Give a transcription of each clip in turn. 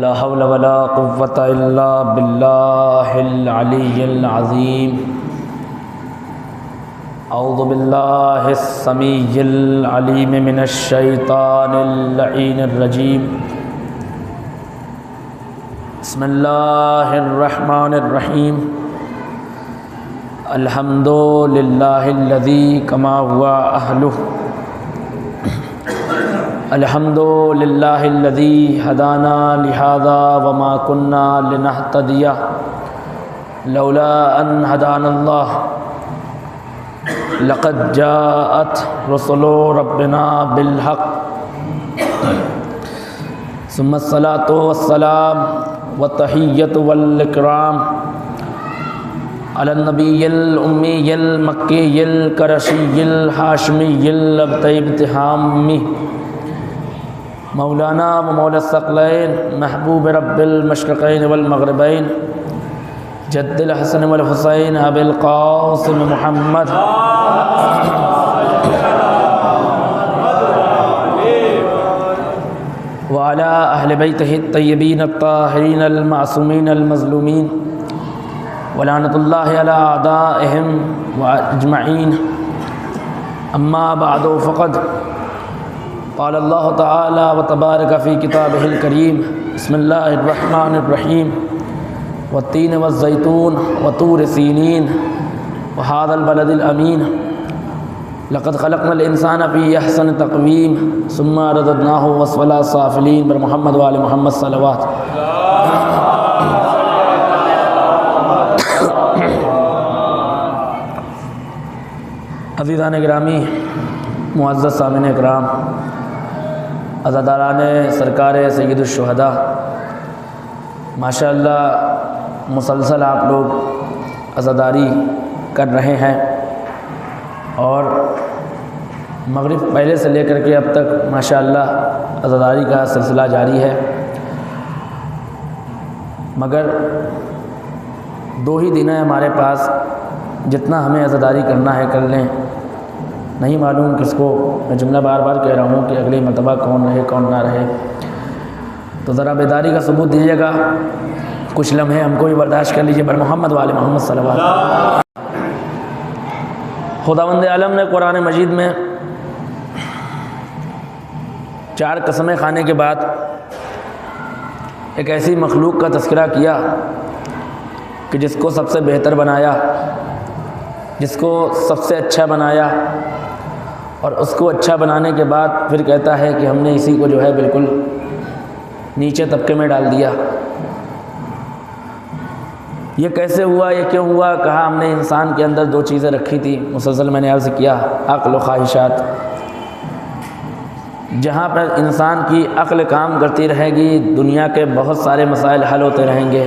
ला हौला वला कुव्वता इल्ला बिल्लाहिल अलिय्यिल अज़ीम। औज़ु बिल्लाहिस समीय्यिल अलीम मिनश शैतानिर लईनिर रजीम। बिस्मिल्लाहिर रहमानिर रहीम। अल्हम्दुलिल्लाहिल्लज़ी कमा हुवा अहलुहु। अल्हम्दुलिल्लाहिल्लज़ी हदाना लिहाज़ा वमा कुन्ना लिनहतदिया लौला अन हदानल्लाह। लक़द जाअत रुसुलु रब्बिना बिलहक़। सुम्मस्सलातु वस्सलाम वत्तहिय्यतु वल इकराम अला नबिय्यिल उम्मिय्यिल मक्किय्यिल क़ुरैशिय्यिल हाशिमिय्यिल इब्तिहामी मौलाना व मौला सक़लैन महबूब रब्बिल मशरिक़ैन वल मग़रिबैन जद्दिल हसन वल हुसैन अबिल क़ासिम मुहम्मद व अला अहले बैतिहि अत्तय्यबीन अत्ताहिरीन अल मासूमीन अल मज़लूमीन व लानतुल्लाहि अला अअदाइहिम व अजमईन। अम्मा बअदु फ़क़द क़ाल अल्लाहु तआला व तबारक फ़ी किताबिहिल करीम। बिस्मिल्लाहिर रहमानिर रहीम। वत्तीन वज़्ज़ैतून व तूर सीनीन व हाज़ल बलदिल अमीन। लक़द ख़लक़नल इंसाना फ़ी अहसनि तक़वीम सुम्मा रददनाहु अस्फ़ला साफ़िलीन। बर मुहम्मद व आले मुहम्मद सल्लल्लाहु। अज़ीज़ान गिरामी, मुअज़्ज़ज़ सामिन इकराम, अज़ादारान सरकार सय्यदुश्शुहदा, माशाअल्लाह मुसलसल आप लोग अज़ादारी कर रहे हैं और मग़रिब पहले से लेकर के अब तक माशाअल्लाह अज़ादारी का सिलसिला जारी है। मगर 2 ही दिन है हमारे पास, जितना हमें अज़ादारी करना है कर लें। नहीं मालूम किसको, मैं जुमला बार बार कह रहा हूँ कि अगली मरतबा कौन रहे कौन ना रहे, तो ज़रा बेदारी का सबूत दीजिएगा। कुछ लम्हे हमको भी बर्दाश्त कर लीजिए। बर मोहम्मद वाले मोहम्मद सल्लल्लाहु अलैहि वसल्लम। खुदावंद आलम ने कुरान मजीद में 4 कसमें खाने के बाद एक ऐसी मखलूक का तज़किरा किया कि जिसको सबसे बेहतर बनाया, जिसको सबसे अच्छा बनाया, और उसको अच्छा बनाने के बाद फिर कहता है कि हमने इसी को जो है बिल्कुल नीचे तबके में डाल दिया। ये कैसे हुआ, ये क्यों हुआ? कहा हमने इंसान के अंदर 2 चीज़ें रखी थी। मुसलसल मैंने अर्ज़ किया, अक़्ल व ख्वाहिशात। जहाँ पर इंसान की अक़्ल काम करती रहेगी, दुनिया के बहुत सारे मसाइल हल होते रहेंगे।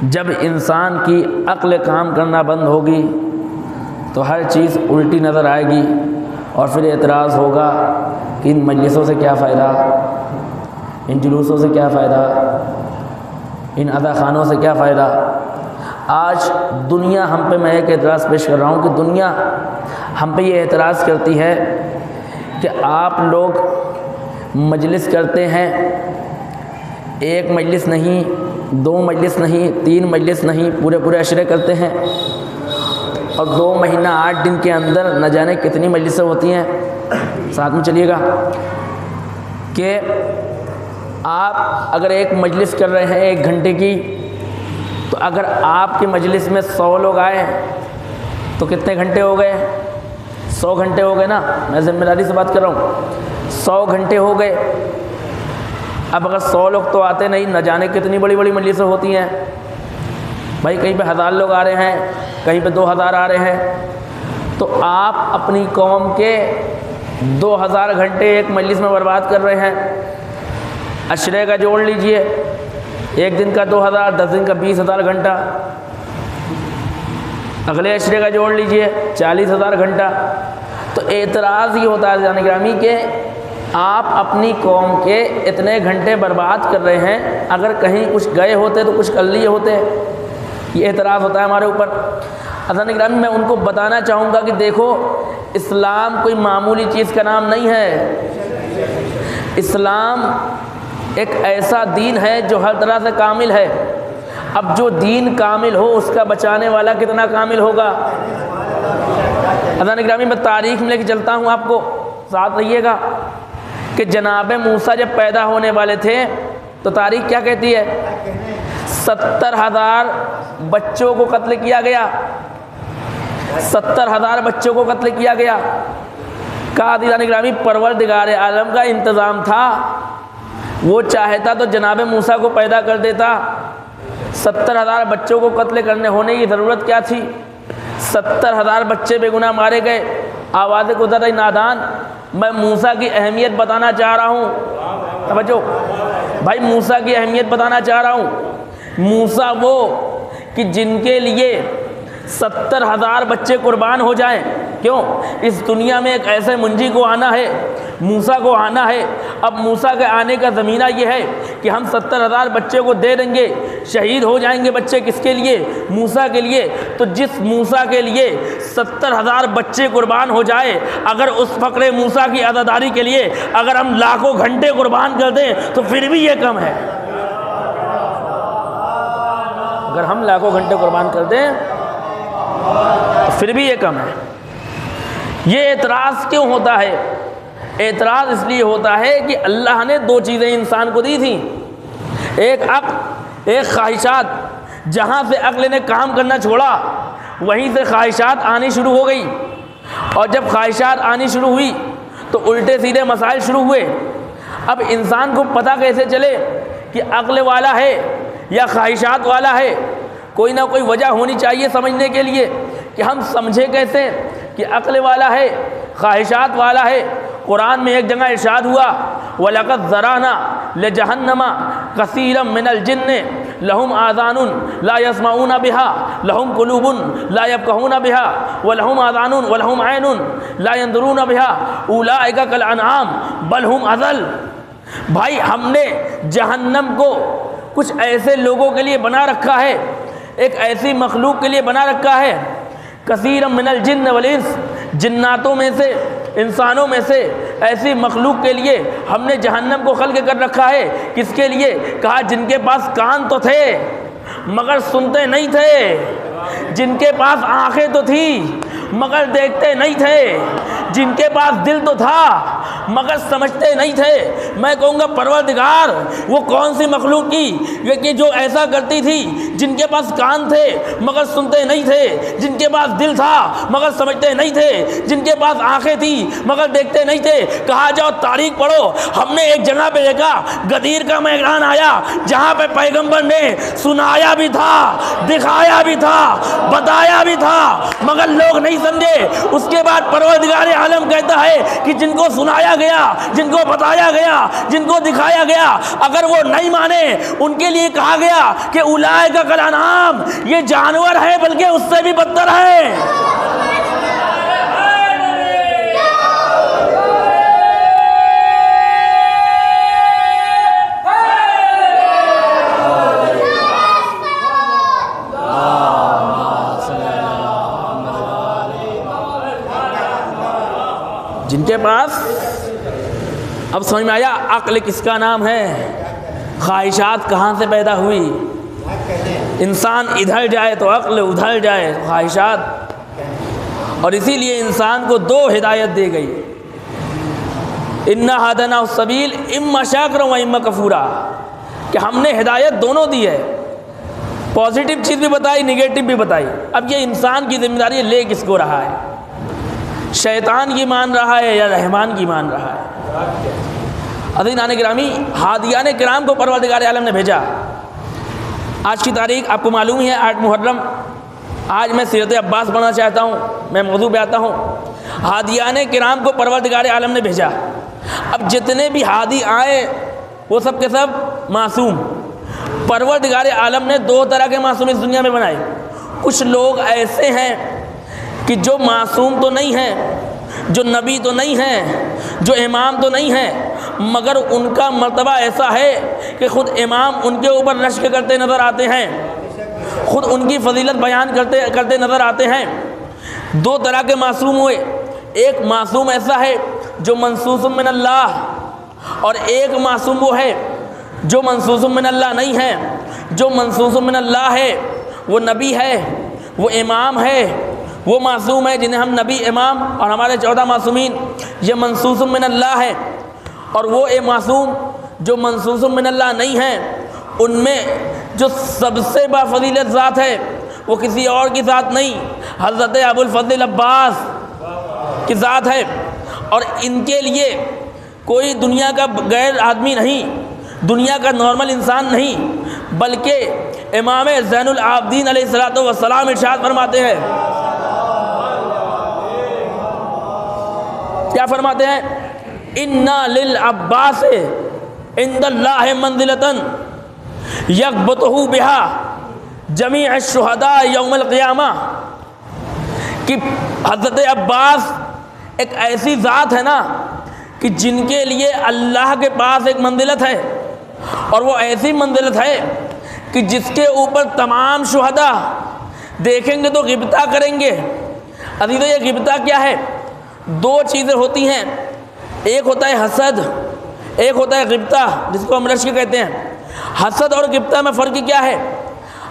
जब इंसान की अक़्ल काम करना बंद होगी तो हर चीज़ उल्टी नज़र आएगी और फिर एतराज़ होगा कि इन मजलिसों से क्या फ़ायदा, इन जुलूसों से क्या फ़ायदा, इन अदाखानों से क्या फ़ायदा। आज दुनिया हम पे, मैं एक एतराज़ पेश कर रहा हूँ कि दुनिया हम पे ये एतराज़ करती है कि आप लोग मजलिस करते हैं, 1 मजलिस नहीं, 2 मजलिस नहीं, 3 मजलिस नहीं, पूरे अशरे करते हैं और 2 महीना 8 दिन के अंदर न जाने कितनी मजलिसें होती हैं। साथ में चलिएगा कि आप अगर एक मजलिस कर रहे हैं 1 घंटे की, तो अगर आपकी मजलिस में 100 लोग आए तो कितने घंटे हो गए? 100 घंटे हो गए ना। मैं ज़िम्मेदारी से बात कर रहा हूँ। 100 घंटे हो गए। अब अगर 100 लोग तो आते नहीं, न जाने कितनी बड़ी बड़ी मजलिसें होती हैं भाई। कहीं पे 1000 लोग आ रहे हैं, कहीं पे 2000 आ रहे हैं। तो आप अपनी कौम के 2000 घंटे एक मजलिस में बर्बाद कर रहे हैं। अशरे का जोड़ लीजिए, 1 दिन का 2000, 10 दिन का 20,000 घंटा। अगले अशरे का जोड़ लीजिए, 40,000 घंटा। तो एतराज़ ये होता है जाने ग्रामी के आप अपनी कौम के इतने घंटे बर्बाद कर रहे हैं। अगर कहीं कुछ गए होते तो कुछ कर लिए होते। ये एतराज़ होता है हमारे ऊपर। अज़ान ग्रामी, मैं उनको बताना चाहूँगा कि देखो, इस्लाम कोई मामूली चीज़ का नाम नहीं है। इस्लाम एक ऐसा दीन है जो हर तरह से कामिल है। अब जो दीन कामिल हो उसका बचाने वाला कितना कामिल होगा। अज़ान गिरामी में तारीख़ में लेके चलता हूँ आपको, साथ रहिएगा, कि जनाब मूसा जब पैदा होने वाले थे तो तारीख़ क्या कहती है, 70,000 बच्चों को कत्ल किया गया। 70,000 बच्चों को कत्ल किया गया। कहा अज़ान गिरामी परवरदिगार आलम का इंतज़ाम था, वो चाहता तो जनाब मूसा को पैदा कर देता। 70,000 बच्चों को कत्ल करने होने की ज़रूरत क्या थी। 70,000 बच्चे बेगुनाह मारे गए। आवाज़ गुज़र रही नादान, मैं मूसा की अहमियत बताना चाह रहा हूँ। समझो भाई, मूसा की अहमियत बताना चाह रहा हूँ। मूसा वो कि जिनके लिए 70,000 बच्चे कुर्बान हो जाएं। क्यों? इस दुनिया में एक ऐसे मुंजी को आना है, मूसा को आना है। अब मूसा के आने का ज़मीना ये है कि हम 70,000 बच्चे को दे देंगे, शहीद हो जाएंगे बच्चे। किसके लिए? मूसा के लिए। तो जिस मूसा के लिए 70,000 बच्चे कुर्बान हो जाए, अगर उस फ़क्रे मूसा की अदादारी के लिए अगर हम लाखों घंटे कुर्बान कर दें तो फिर भी ये कम है। अगर हम लाखों घंटे कुर्बान कर दें तो फिर भी ये कम है। ये एतराज़ क्यों होता है? एतराज़ इसलिए होता है कि अल्लाह ने दो चीज़ें इंसान को दी थी, एक अक्ल, एक ख्वाहिशात। जहाँ से अक्ल ने काम करना छोड़ा वहीं से ख्वाहिशात आनी शुरू हो गई, और जब ख्वाहिशात आनी शुरू हुई तो उल्टे सीधे मसाइल शुरू हुए। अब इंसान को पता कैसे चले कि अक्ल वाला है या ख्वाहिशात वाला है? कोई ना कोई वजह होनी चाहिए समझने के लिए कि हम समझे कैसे कि अक्ल वाला है, ख्वाहिशात वाला है। कुरान में एक जगह इरशाद हुआ, वलक़द ज़राना लिजहन्नमा कसीरम मिनल जिन्न लहुम आज़ानुन ला यस्माऊना बिहा लहुम कुलूबुन ला यफ़क़हूना बिहा व लहुम आज़ानुन व लहुम ऐनुन ला यंज़ुरूना बिहा उलाइका कल अनआम बल हुम अज़ल। भाई, हमने जहन्नम को कुछ ऐसे लोगों के लिए बना रखा है, एक ऐसी मखलूक के लिए बना रखा है, कसीरम मिनल जिन्न वल इंस, जिन्नातों में से, इंसानों में से ऐसी मखलूक के लिए हमने जहन्नम को खल्क़ कर रखा है। किसके लिए? कहा जिनके पास कान तो थे मगर सुनते नहीं थे, जिनके पास आंखें तो थी मगर देखते नहीं थे, जिनके पास दिल तो था मगर समझते नहीं थे। मैं कहूँगा परवरदिगार वो कौन सी मखलूक की कि जो ऐसा करती थी, जिनके पास कान थे मगर सुनते नहीं थे, जिनके पास दिल था मगर समझते नहीं थे, जिनके पास आंखें थी मगर देखते नहीं थे। कहा जाओ तारीख पढ़ो, हमने एक जगह पे देखा गदीर का मैदान आया जहाँ पे पैगंबर ने सुनाया भी था, दिखाया भी था, बताया भी था, मगर लोग नहीं समझे। उसके बाद परवरदिगार आलम कहता है कि जिनको सुनाया गया, जिनको बताया गया, जिनको दिखाया गया, अगर वो नहीं माने उनके लिए कहा गया कि उलाइका कल अनआम, ये जानवर है बल्कि उससे भी बदतर है। जिनके पास, अब समझ में आया अक्ल किसका नाम है, ख्वाहिशात कहाँ से पैदा हुई। इंसान इधर जाए तो अक्ल, उधर जाए तो ख्वाहिशात। और इसीलिए इंसान को दो हिदायत दी गई, इन्ना हदना सबील इम्मा शाकिरा व इम्मा कफूरा, कि हमने हिदायत दोनों दी है, पॉजिटिव चीज़ भी बताई, निगेटिव भी बताई। अब ये इंसान की जिम्मेदारी ले किसको रहा है, शैतान की मान रहा है या रहमान की मान रहा है। अज़ीज़ान गिरामी, हादियान किराम को परवरदिगार आलम ने भेजा। आज की तारीख आपको मालूम ही है, 8 मुहर्रम। आज मैं सीरत अब्बास पढ़ना चाहता हूँ, मैं मौजू पे आता हूँ। हादियान किराम को परवरदिगार आलम ने भेजा। अब जितने भी हादी आए वो सब के सब मासूम। परवरदिगार आलम ने दो तरह के मासूम इस दुनिया में बनाए। कुछ लोग ऐसे हैं कि जो मासूम तो नहीं है, जो नबी तो नहीं है, जो इमाम तो नहीं है, मगर उनका मर्तबा ऐसा है कि ख़ुद इमाम उनके ऊपर रश्क करते नज़र आते हैं, ख़ुद उनकी फजीलत बयान करते नज़र आते हैं। दो तरह के मासूम हुए। एक मासूम ऐसा है जो मनसूस मिन अल्लाह, और एक मासूम वो है जो मंसूसुम मिन अल्लाह नहीं है। जो मंसूसुम मिन अल्लाह है वो नबी है, वो इमाम है, वो मासूम है जिन्हें हम नबी, इमाम और हमारे 14 मासूमीन ये मंसूसुम मिन अल्लाह है। और वो मासूम जो मंसूसुम मिन अल्लाह नहीं है, उनमें जो सबसे बाफजीलत ज़ात है वो किसी और की ज़ात नहीं, हज़रत अबुल फज़ल अब्बास की ज़ात है। और इनके लिए कोई दुनिया का गैर आदमी नहीं, दुनिया का नॉर्मल इंसान नहीं, बल्कि इमाम ज़ैनुल आबिदीन अलैहिस्सलातु वस्सलाम इरशाद फरमाते हैं, क्या फरमाते हैं? इन्ना लिल अब्बास इंदल्लाहि मंज़िलतन यक़बतहु बिहा जमीअ शुहदा यौमल क़ियामा, कि हज़रत अब्बास एक ऐसी ज़ात है ना कि जिनके लिए अल्लाह के पास एक मंज़िलत है, और वो ऐसी मंज़िलत है कि जिसके ऊपर तमाम शुहदा देखेंगे तो गिब्ता करेंगे। अज़ीज़ो, ये गिब्ता क्या है? दो चीज़ें होती हैं, एक होता है हसद, एक होता है गिब्ता, जिसको हम रश्क कहते हैं। हसद और गिब्ता में फ़र्क क्या है?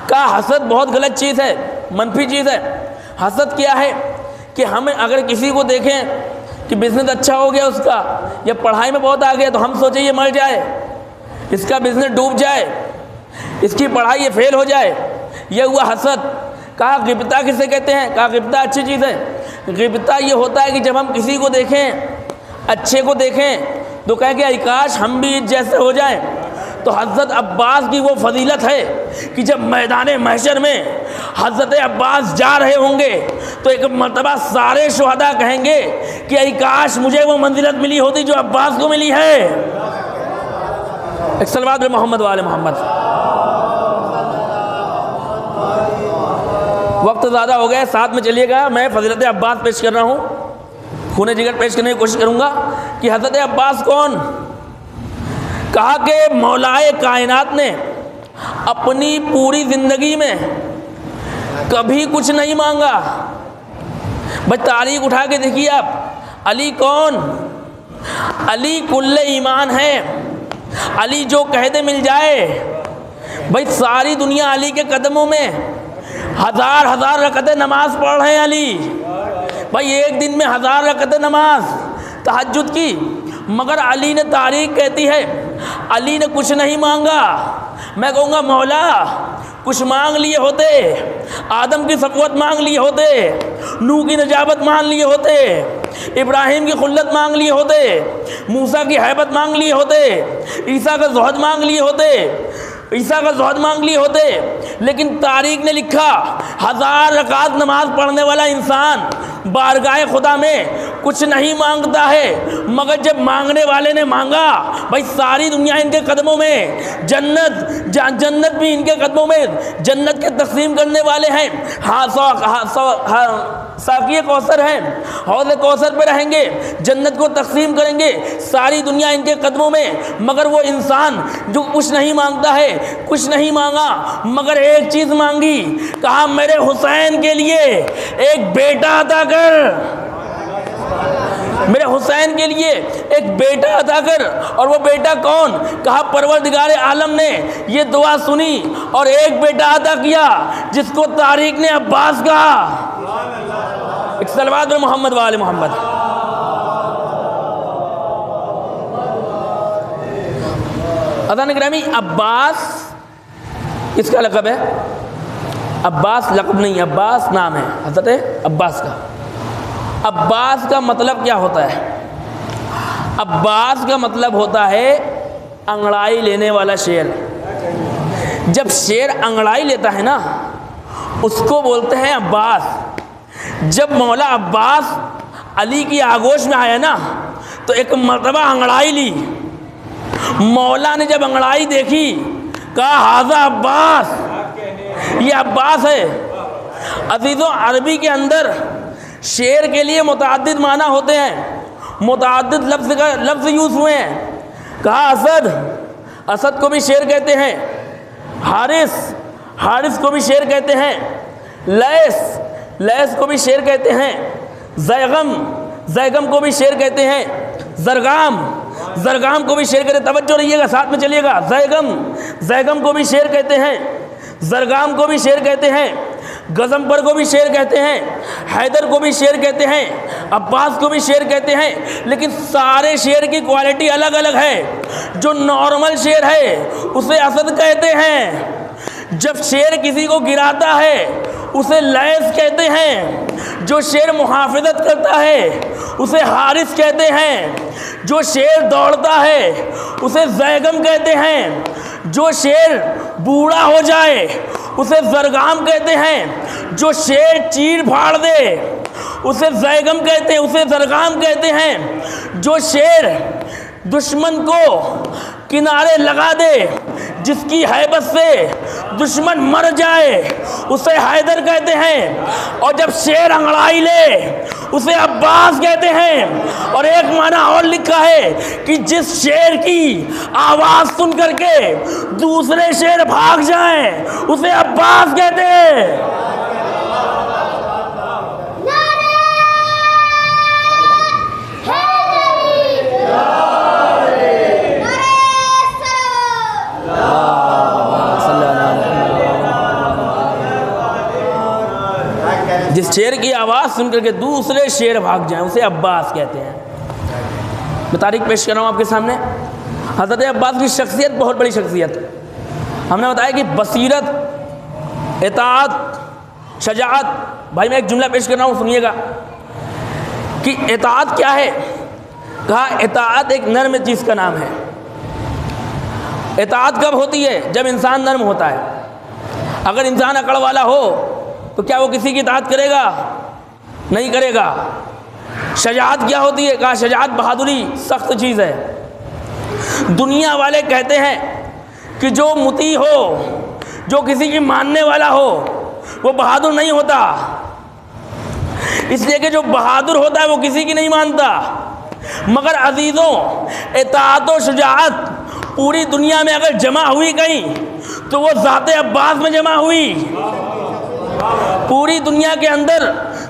का हसद बहुत गलत चीज़ है, मनफी चीज़ है। हसद क्या है कि हम अगर किसी को देखें कि बिज़नेस अच्छा हो गया उसका, या पढ़ाई में बहुत आ गया, तो हम सोचें ये मर जाए, इसका बिज़नेस डूब जाए, इसकी पढ़ाई ये फेल हो जाए, यह हुआ हसद। कहा गिब्ता किसे कहते हैं? कहा गिब्ता अच्छी चीज़ है। गिब्ता ये होता है कि जब हम किसी को देखें, अच्छे को देखें, तो कहें कि काश हम भी जैसे हो जाएं। तो हज़रत अब्बास की वो फजीलत है कि जब मैदान महशर में हज़रत अब्बास जा रहे होंगे तो एक मर्तबा सारे शुहदा कहेंगे कि ऐ काश मुझे वो मंजिलत मिली होती जो अब्बास को मिली है। एक सलवात मोहम्मद वाले मोहम्मद। वक्त ज़्यादा हो गया, साथ में चलिएगा। मैं फजीलत अब्बास पेश कर रहा हूँ, खूने जिगर पेश करने की कोशिश करूँगा कि हज़रत अब्बास कौन। कहा कि मौलाए कायनात ने अपनी पूरी ज़िंदगी में कभी कुछ नहीं मांगा। भाई तारीख उठा के देखिए आप, अली कौन? अली कुल्ले ईमान है, अली जो कह दे मिल जाए। भाई सारी दुनिया अली के कदमों में, हज़ार हज़ार रकअतें नमाज पढ़ रहे हैं अली। भाई एक दिन में 1000 रकअतें नमाज तहज्जुद की, मगर अली ने तारीख कहती है अली ने कुछ नहीं मांगा। मैं कहूँगा मौला कुछ मांग लिए होते, आदम की सफ़वत मांग लिए होते, नूह की नजाबत मांग लिए होते, इब्राहिम की खुल्लत मांग लिए होते, मूसा की हैबत मांग लिए होते, ईसा का ज़ुहद मांग लिए होते, ईसा का ज़ुहद मांग लिए होते। लेकिन तारीख ने लिखा 1000 रकात नमाज पढ़ने वाला इंसान बारगाह खुदा में कुछ नहीं मांगता है, मगर जब मांगने वाले ने मांगा, भाई सारी दुनिया इनके कदमों में, जन्नत भी इनके कदमों में, जन्नत के तकसीम करने वाले हैं। साक़िए कौसर हैं, हौज़ कौसर पे रहेंगे, जन्नत को तकसीम करेंगे, सारी दुनिया इनके कदमों में। मगर वो इंसान जो कुछ नहीं मांगता है, कुछ नहीं मांगा, मगर एक चीज़ मांगी। कहा मेरे हुसैन के लिए एक बेटा अता कर, मेरे हुसैन के लिए एक बेटा अता कर। और वो बेटा कौन? कहा परवरदिगार आलम ने ये दुआ सुनी और एक बेटा अता किया जिसको तारीख ने अब्बास कहा। एक सलवात मोहम्मद वाले मोहम्मद। अज़ान ग्रामी, अब्बास इसका लक़ब है। अब्बास लक़ब नहीं, अब्बास नाम है हज़रत अब्बास का। अब्बास का मतलब क्या होता है? अब्बास का मतलब होता है अंगड़ाई लेने वाला शेर। जब शेर अंगड़ाई लेता है ना, उसको बोलते हैं अब्बास। जब मौला अब्बास अली की आगोश में आया ना, तो एक मर्तबा अंगड़ाई ली। मौला ने जब अंगड़ाई देखी, कहा हाज़ा अब्बास, ये अब्बास है। अज़ीज़ों, अरबी के अंदर शेर के लिए मुतअद्दिद माना होते हैं, मुतअद्दिद लफ्ज़ यूज़ हुए हैं। कहा असद, असद को भी शेर कहते हैं। हारिस, हारिस को भी शेर कहते हैं। लैस, लैस को भी शेर कहते हैं। ज़ैगम, ज़ैगम को भी शेर कहते हैं। ज़रगाम, ज़रगाम को भी शेर कहते हैं, तवज्जो रहिएगा, साथ में चलिएगा। ज़ैगम को भी शेर कहते हैं, ज़रगाम को भी शेर कहते हैं, गज़म्बर को भी शेर कहते हैं, हैदर को भी शेर कहते हैं, अब्बास को भी शेर कहते हैं। लेकिन सारे शेर की क्वालिटी अलग अलग है। जो नॉर्मल शेर है उसे असद कहते हैं। जब शेर किसी को गिराता है उसे लैस कहते हैं। जो शेर मुहाफ़िज़त करता है उसे हारिस कहते हैं। जो शेर दौड़ता है उसे ज़ैगम कहते हैं। जो शेर बूढ़ा हो जाए उसे ज़रगाम कहते हैं। जो शेर चीर फाड़ दे उसे ज़ैगम कहते हैं, उसे ज़रगाम कहते हैं। जो शेर दुश्मन को किनारे लगा दे, जिसकी हैबत से दुश्मन मर जाए, उसे हैदर कहते हैं। और जब शेर अंगड़ाई ले उसे अब्बास कहते हैं। और एक माना और लिखा है कि जिस शेर की आवाज़ सुन करके दूसरे शेर भाग जाएं उसे अब्बास कहते हैं। जिस शेर की आवाज़ सुन करके दूसरे शेर भाग जाएं उसे अब्बास कहते हैं। मैं तारीख पेश कर रहा हूँ आपके सामने। हज़रत अब्बास की शख्सियत बहुत बड़ी शख्सियत। हमने बताया कि बसीरत, इताअत, शजाअत। भाई मैं एक जुमला पेश कर रहा हूँ, सुनिएगा कि इताअत क्या है। कहा इताअत एक नर्म चीज़ का नाम है। इताअत कब होती है? जब इंसान नर्म होता है। अगर इंसान अकड़ वाला हो तो क्या वो किसी की इताअत करेगा? नहीं करेगा। शजाअत क्या होती है? कहा शजाअत बहादुरी, सख्त चीज़ है। दुनिया वाले कहते हैं कि जो मुती हो, जो किसी की मानने वाला हो, वो बहादुर नहीं होता। इसलिए कि जो बहादुर होता है वो किसी की नहीं मानता। मगर अजीज़ों, इताअत और शुजाअत पूरी दुनिया में अगर जमा हुई कहीं तो वो ज़ाते अब्बास में जमा हुई। पूरी दुनिया के अंदर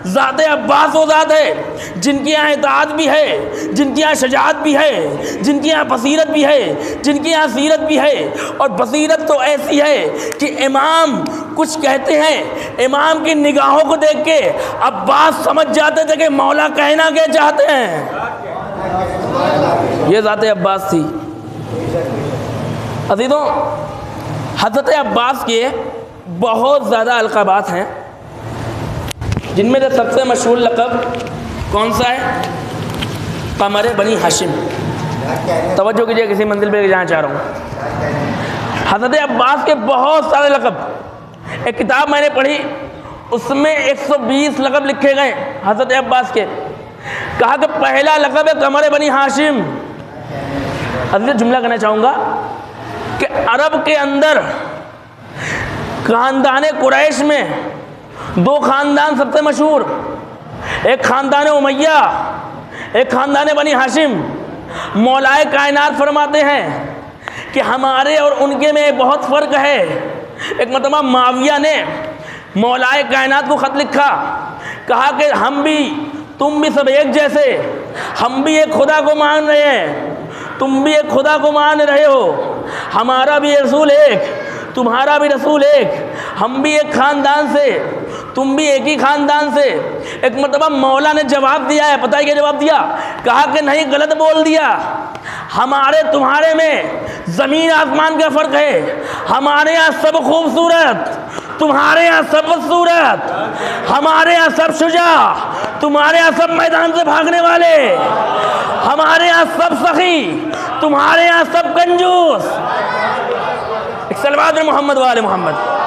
ज़ाते अब्बास वो ज़ात है जिनकी यहाँ इताअत भी है, जिनकी यहाँ शजाअत भी है, जिनकी यहाँ बसीरत भी है, जिनकी यहाँ सीरत भी है। और बसीरत तो ऐसी है कि इमाम कुछ कहते हैं, इमाम की निगाहों को देख के अब्बास समझ जाते थे कि मौला कहना क्या चाहते हैं। ये ज़ाते अब्बास थी। अज़ीज़ों, हज़रत अब्बास के बहुत ज़्यादा अलक़ाबात हैं, जिनमें से सबसे मशहूर लक़ब कौन सा है? क़मर बनी हाशिम। तवज्जो कीजिए, किसी मंजिल पे जाना चाह रहा हूँ। हज़रत अब्बास के बहुत सारे लक़ब। एक किताब मैंने पढ़ी, उसमें 120 लक़ब लिखे गए हज़रत अब्बास के। कहा कि पहला लक़ब है क़मर बनी हाशिम। अभी जुमला कहना चाहूँगा कि अरब के अंदर ख़ानदान कुरैश में दो ख़ानदान सबसे मशहूर, एक ख़ानदान उमैया, एक ख़ानदान बनी हाशिम। मौलाए कायनात फरमाते हैं कि हमारे और उनके में बहुत फ़र्क है। एक मरतबा माविया ने मौलाए कायनात को ख़त लिखा, कहा कि हम भी तुम भी सब एक जैसे, हम भी एक खुदा को मान रहे हैं, तुम भी एक खुदा को मान रहे हो, हमारा भी रसूल एक, तुम्हारा भी रसूल एक, हम भी एक ख़ानदान से, तुम भी एक ही ख़ानदान से। एक मरतबा मौला ने जवाब दिया है, पता है क्या जवाब दिया? कहा कि नहीं, गलत बोल दिया, हमारे तुम्हारे में ज़मीन आसमान का फ़र्क है। हमारे यहाँ सब खूबसूरत, तुम्हारे यहाँ सब बदसूरत। हमारे यहाँ सब शुजा, तुम्हारे यहाँ सब मैदान से भागने वाले। हमारे यहाँ सब सखी, तुम्हारे यहाँ सब कंजूस। सल्लल्लाहु अलैहि मोहम्मद वाले मोहम्मद।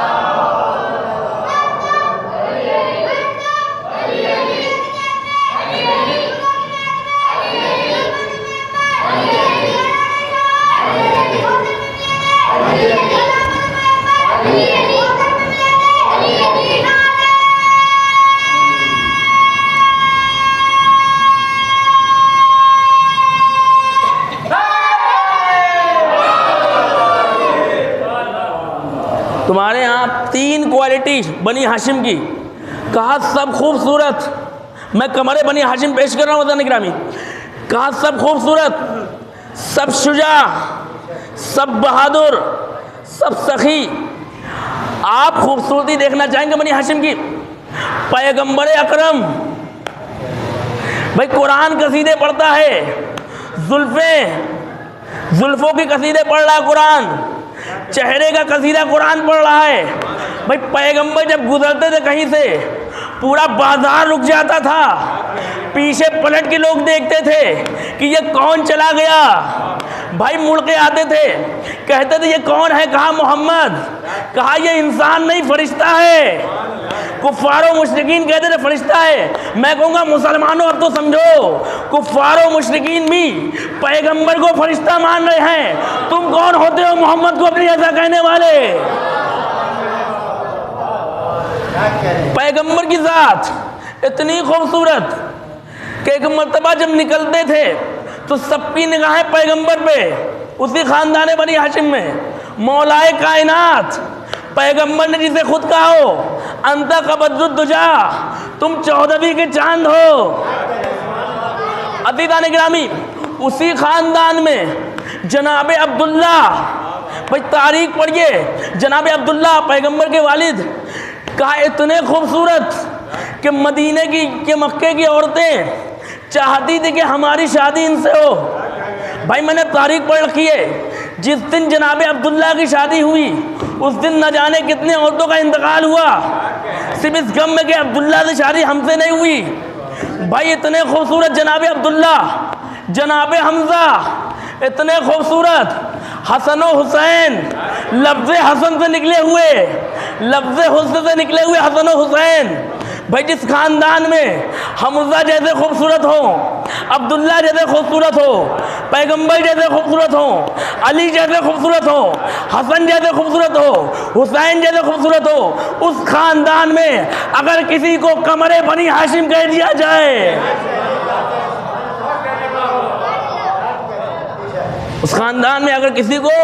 तुम्हारे यहाँ 3 क्वालिटी बनी हाशिम की। कहा सब खूबसूरत। मैं क़मर बनी हाशिम पेश कर रहा हूँ वतन ग्रामी। कहा सब खूबसूरत, सब शुजा, सब बहादुर, सब सखी। आप खूबसूरती देखना चाहेंगे बनी हाशिम की? पैगंबर अकरम भाई कुरान कसीदे पढ़ता है, जुल्फों की कसीदे पढ़ रहा है कुरान, चेहरे का कसीदा कुरान पढ़ रहा है। भाई पैगंबर जब गुजरते थे कहीं से पूरा बाजार रुक जाता था, पीछे पलट के लोग देखते थे कि ये कौन चला गया। भाई मुड़ के आते थे, कहते थे ये कौन है? कहा मोहम्मद। कहा ये इंसान नहीं फरिश्ता है। कुफ्फारो मुशरिकीन कहते थे फरिश्ता है। मैं कहूँगा मुसलमानों अब तो समझो, कुफ्फारो मुशरिकीन भी पैगंबर को फरिश्ता मान रहे हैं। तुम कौन होते हो मोहम्मद को अपनी ऐसा कहने वाले? पैगंबर की ज़ात इतनी खूबसूरत कि एक मर्तबा जब निकलते थे तो सबकी निगाहें पैगंबर पे। उसी खानदान बनी हाशिम में मौलाए कायनात पैगंबर ने जिसे खुद कहा हो अंता कबद्दुजा, तुम 14वीं के चांद हो। अतीदान गिरामी, उसी खानदान में जनाबे अब्दुल्ला, भाई तारीख पढ़िए, जनाबे अब्दुल्ला पैगंबर के वालिद, कहा इतने खूबसूरत कि मदीने की के मक्के की औरतें चाहती थी कि हमारी शादी इनसे हो। भाई मैंने तारीख पढ़ रखी है, जिस दिन जनाबे अब्दुल्ला की शादी हुई उस दिन न जाने कितने औरतों का इंतकाल हुआ, सिर्फ इस गम में कि अब्दुल्ला से शादी हमसे नहीं हुई। भाई इतने खूबसूरत जनाबे अब्दुल्ला, जनाबे हमजा, इतने खूबसूरत हसन और हुसैन, लफ्ज़ हसन से निकले हुए, लफ्ज़ हुस्न से निकले हुए हसन और हुसैन। भाई जिस खानदान में हमजा जैसे खूबसूरत हो, अब्दुल्ला जैसे खूबसूरत हो, पैगंबर जैसे खूबसूरत हो, अली जैसे खूबसूरत हो, हसन जैसे खूबसूरत हो, हुसैन जैसे खूबसूरत हो, उस खानदान में अगर किसी को कमरे बनी हाशिम कह दिया जाए, उस खानदान में अगर किसी को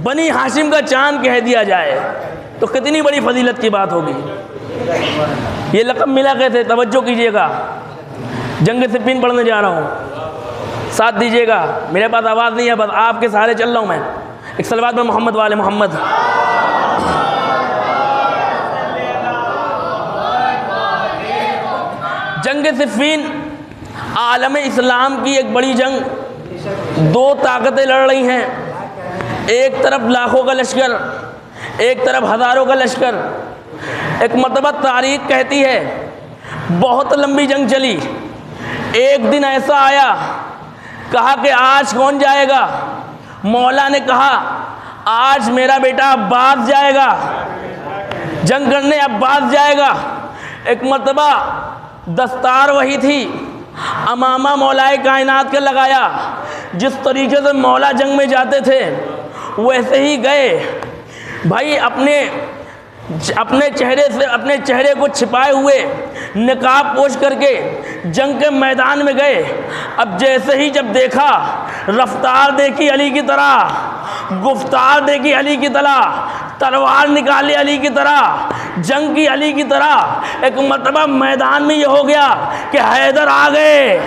बनी हाशिम का चांद कह दिया जाए तो कितनी बड़ी फजीलत की बात होगी। ये लक़ब मिला कैसे? तवज्जो कीजिएगा, जंग सिफ़ीन पढ़ने जा रहा हूँ, साथ दीजिएगा। मेरे पास आवाज़ नहीं है, बस आपके सहारे चल रहा हूँ मैं। एक सलवात में मोहम्मद वाले मोहम्मद। जंग सिफ़ीन आलम इस्लाम की एक बड़ी जंग, दो ताकतें लड़ रही हैं। एक तरफ लाखों का लश्कर, एक तरफ हज़ारों का लश्कर। एक मरतबा तारीख कहती है बहुत लंबी जंग चली। एक दिन ऐसा आया, कहा कि आज कौन जाएगा? मौला ने कहा आज मेरा बेटा अब्बास जाएगा, जंग करने अब्बास जाएगा। एक मरतबा दस्तार वही थी, अमामा मौलाए कायनात के लगाया। जिस तरीके से मौला जंग में जाते थे वैसे ही गए। भाई अपने चेहरे को छिपाए हुए निकाब पोश करके जंग के मैदान में गए। अब जैसे ही जब देखा, रफ्तार देखी अली की तरह, गुफ्तार देखी अली की तरह, तलवार निकाली अली की तरह, जंग की अली की तरह। एक मरतबा मैदान में ये हो गया कि हैदर आ गए,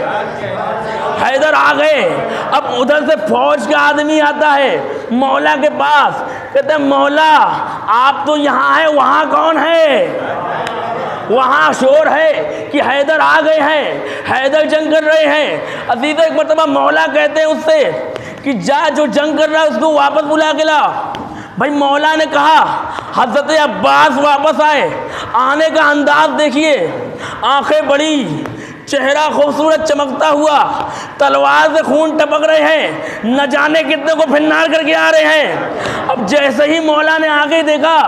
हैदर आ गए। अब उधर से फौज का आदमी आता है मौला के पास, कहते हैं मौला आप तो यहाँ हैं, वहाँ कौन है? वहाँ शोर है कि हैदर आ गए हैं, हैदर जंग कर रहे हैं। अजीज़ एक मरतबा मौला कहते हैं उससे कि जा, जो जंग कर रहा है उसको वापस बुला के ला। भाई मौला ने कहा हज़रत अब्बास वापस आए, आने का अंदाज देखिए, आंखें बड़ी, चेहरा खूबसूरत चमकता हुआ, तलवार से खून टपक रहे हैं, न जाने कितने को फिन्नार करके आ रहे हैं। अब जैसे ही मौला ने आगे देखा,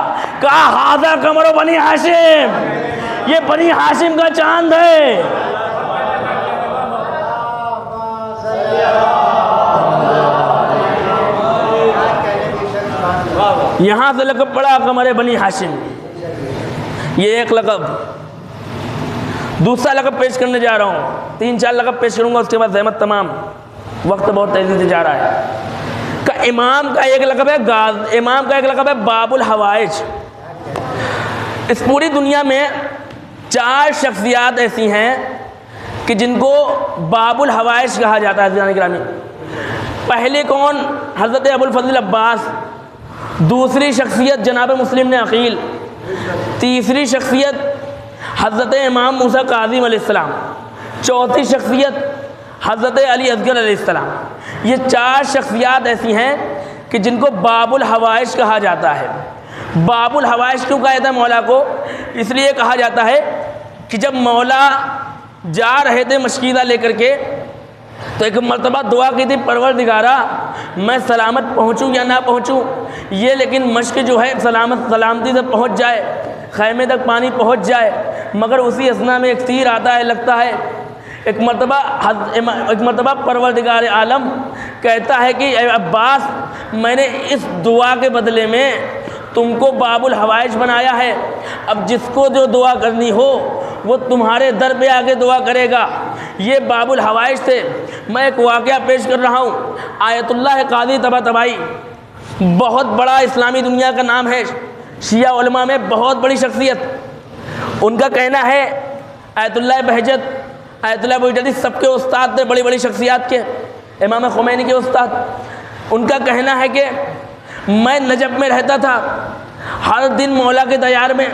कहा हाज़ा कमरो बनी हाशिम, ये बनी हाशिम का चांद है। यहाँ से लक़ब पड़ा कमरे बनी हाशिम, ये एक लक़ब। दूसरा लक़ब पेश करने जा रहा हूँ, 3-4 लक़ब पेश करूँगा, उसके बाद ज़हमत तमाम, वक्त बहुत तेज़ी से जा रहा है। इमाम का एक लक़ब है इमाम का एक लक़ब है बाबुल हवाइज। इस पूरी दुनिया में 4 शख्सियात ऐसी हैं कि जिनको बाबुल हवाइज कहा जाता है। पहले कौन? हज़रत अबुल फज़ल अब्बास। दूसरी शख्सियत जनाब मुस्लिम ने अकील। तीसरी शख्सियत हज़रत इमाम मूसा काज़िम अलैहिस्सलाम। चौथी शख्सियत हज़रत अली असगर अलैहिस्सलाम। ये 4 शख्सियात ऐसी हैं कि जिनको बाबुल हवाइश कहा जाता है। बाबुल हवाइश क्यों कहा जाता है मौला को? इसलिए कहा जाता है कि जब मौला जा रहे थे मशकीदा लेकर के, तो एक मरतबा दुआ की थी, परवरदिगारा मैं सलामत पहुँचूँ या ना पहुँचूँ, ये लेकिन मश्क जो है सलामती से पहुँच जाए, खैमे तक पानी पहुँच जाए। मगर उसी असना में एक तीर आता है, लगता है। एक मरतबा परवरदिगार आलम कहता है कि अब्बास, मैंने इस दुआ के बदले में तुमको बाबुल हवाइज बनाया है। अब जिसको जो दुआ करनी हो वो तुम्हारे दर पे आके दुआ करेगा। ये बाबुल हवाइज थे। मैं एक वाक़या पेश कर रहा हूँ। आयतुल्लाह कादी तबातबाई, बहुत बड़ा इस्लामी दुनिया का नाम है, शिया उलमा में बहुत बड़ी शख्सियत। उनका कहना है, आयतुल्लाह बहजत सबके उस्ताद थे, बड़ी बड़ी शख्सियात के, इमाम खुमैनी के उस्ताद। उनका कहना है कि मैं नजब में रहता था, हर दिन मौला के दयार में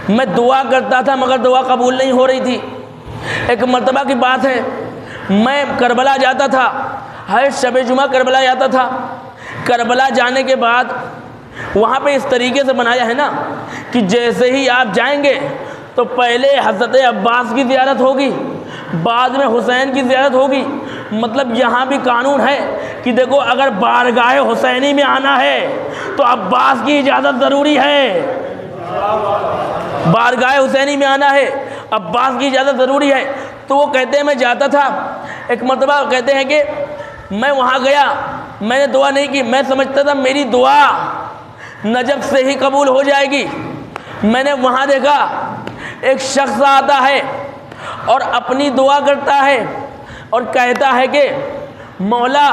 मैं दुआ करता था, मगर दुआ कबूल नहीं हो रही थी। एक मरतबा की बात है, मैं करबला जाता था, हर शब जुमा करबला जाता था। करबला जाने के बाद वहाँ पे इस तरीके से बनाया है ना कि जैसे ही आप जाएंगे तो पहले हज़रत अब्बास की ज़ियारत होगी, बाद में हुसैन की ज़ियारत होगी। मतलब यहाँ भी कानून है कि देखो, अगर बारगाह हुसैनी में आना है तो अब्बास की इजाज़त ज़रूरी है। बारगाह हुसैनी में आना है, अब्बास की इजाज़त ज़रूरी है। तो वो कहते हैं, मैं जाता था। एक मरतबा कहते हैं कि मैं वहाँ गया, मैंने दुआ नहीं की। मैं समझता था मेरी दुआ नजब से ही कबूल हो जाएगी। मैंने वहाँ देखा एक शख्स आता है और अपनी दुआ करता है और कहता है कि मौला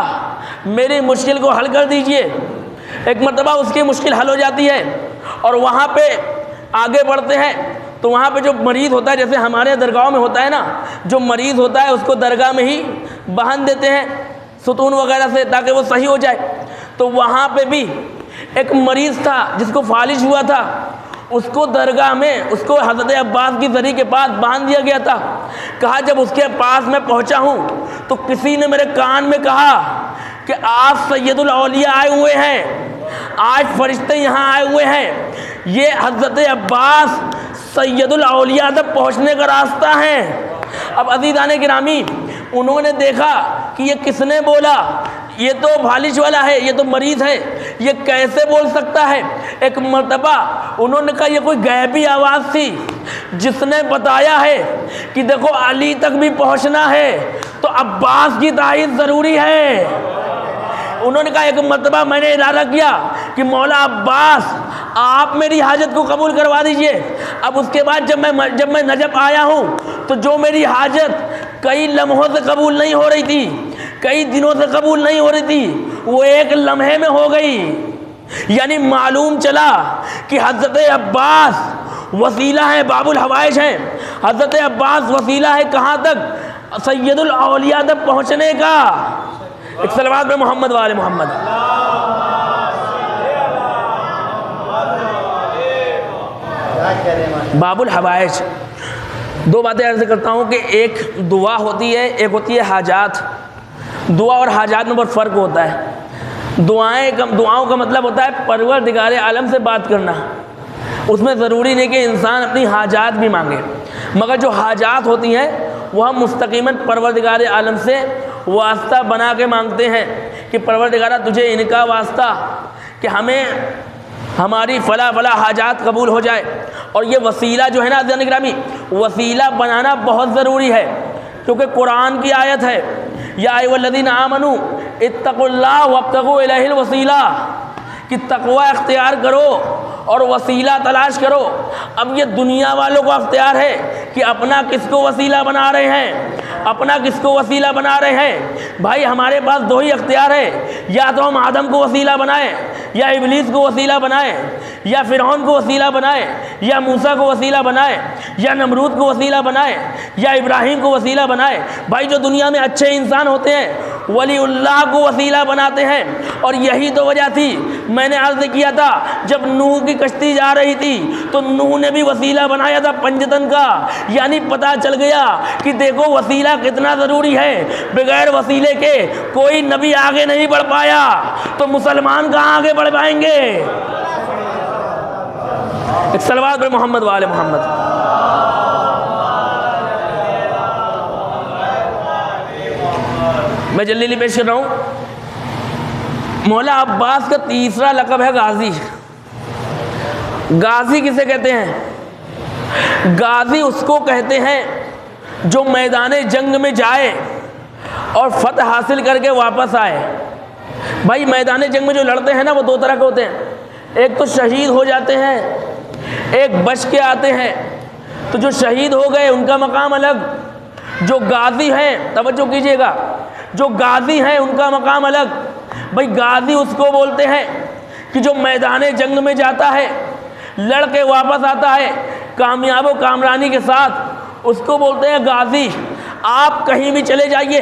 मेरी मुश्किल को हल कर दीजिए। एक मरतबा उसकी मुश्किल हल हो जाती है और वहाँ पे आगे बढ़ते हैं तो वहाँ पे जो मरीज़ होता है, जैसे हमारे दरगाहों में होता है ना, जो मरीज़ होता है उसको दरगाह में ही बांध देते हैं सुतून वगैरह से, ताकि वो सही हो जाए। तो वहाँ पे भी एक मरीज़ था जिसको फालिज हुआ था, उसको दरगाह में, उसको हज़रत अब्बास की ज़री के पास बांध दिया गया था। कहा जब उसके पास मैं पहुंचा हूं तो किसी ने मेरे कान में कहा कि आज सैयदुल औलिया आए हुए हैं, आज फरिश्ते यहाँ आए हुए हैं, ये हज़रत अब्बास सैयदुल औलिया तक पहुँचने का रास्ता है। अब अज़ीज़ाने गिरामी, उन्होंने देखा कि ये किसने बोला, ये तो फालिज वाला है, ये तो मरीज़ है, ये कैसे बोल सकता है। एक मरतबा उन्होंने कहा ये कोई गैबी आवाज़ थी जिसने बताया है कि देखो अली तक भी पहुंचना है तो अब्बास की तायीद ज़रूरी है। उन्होंने कहा एक मरतबा मैंने इरादा किया कि मौला अब्बास आप मेरी हाजत को कबूल करवा दीजिए। अब उसके बाद जब मैं नजब आया हूँ तो जो मेरी हाजत कई लम्हों से कबूल नहीं हो रही थी, कई दिनों से कबूल नहीं हो रही थी, वो एक लम्हे में हो गई। यानी मालूम चला कि हज़रत अब्बास वसीला है, बाबुल हवाइज हैं। हज़रत अब्बास वसीला है कहाँ तक? सैयदुल औलिया तक पहुँचने का। एक सलवात में मोहम्मद वाले मोहम्मद। बाबुल हवाइज, दो बातें अर्ज़ करता हूँ कि एक दुआ होती है, एक होती है हाजात। दुआ और हाजात में बहुत फ़र्क होता है। दुआओं का मतलब होता है परवरदिगार आलम से बात करना। उसमें ज़रूरी नहीं कि इंसान अपनी हाजात भी मांगे, मगर जो हाजात होती हैं वह मुस्तकीमन परवरदिगार आलम से वास्ता बना के मांगते हैं कि परवरदिगारा तुझे इनका वास्ता कि हमें हमारी फ़ला फ़ला हाजात कबूल हो जाए। और ये वसीला जो है ना अज़ीज़ान गिरामी, वसीला बनाना बहुत ज़रूरी है, क्योंकि कुरान की आयत है या अय्युहल्लज़ीना आमनू इत्तक़ुल्लाह वब्तग़ू इलैहिल वसीला, कि तक़वा इख्तियार करो और वसीला तलाश करो। अब ये दुनिया वालों को अख्तियार है कि अपना किसको वसीला बना रहे हैं, अपना किसको वसीला बना रहे हैं। भाई हमारे पास दो ही अख्तियार है, या तो हम आदम को वसीला बनाएं, या इब्लीस को वसीला बनाएं, या फ़िरऔन को वसीला बनाएं, या मूसा को वसीला बनाएं। या नमरूद को वसीला बनाए या इब्राहिम को वसीला बनाए। भाई जो दुनिया में अच्छे इंसान होते हैं वलीउल्लाह को वसीला बनाते हैं। और यही तो वजह थी, मैंने अर्ज़ किया था, जब नूह की कश्ती जा रही थी तो नूह ने भी वसीला बनाया था पंजतन का। यानी पता चल गया कि देखो वसीला कितना ज़रूरी है। बगैर वसीले के कोई नबी आगे नहीं बढ़ पाया, तो मुसलमान कहाँ आगे बढ़ पाएंगे। एक सलवात पर मोहम्मद वाले मोहम्मद। मैं जल्दी पेश कर रहा हूँ। मौला अब्बास का तीसरा लक़ब है गाजी। गाजी किसे कहते हैं? गाजी उसको कहते हैं जो मैदान जंग में जाए और फतह हासिल करके वापस आए। भाई मैदान जंग में जो लड़ते हैं ना वो दो तरह के होते हैं, एक तो शहीद हो जाते हैं, एक बच के आते हैं। तो जो शहीद हो गए उनका मकाम अलग, जो गाजी हैं, तवज्जो कीजिएगा, जो गाजी हैं उनका मकाम अलग। भाई गाजी उसको बोलते हैं कि जो मैदान जंग में जाता है, लड़ के वापस आता है कामयाब व कामरानी के साथ, उसको बोलते हैं गाजी। आप कहीं भी चले जाइए,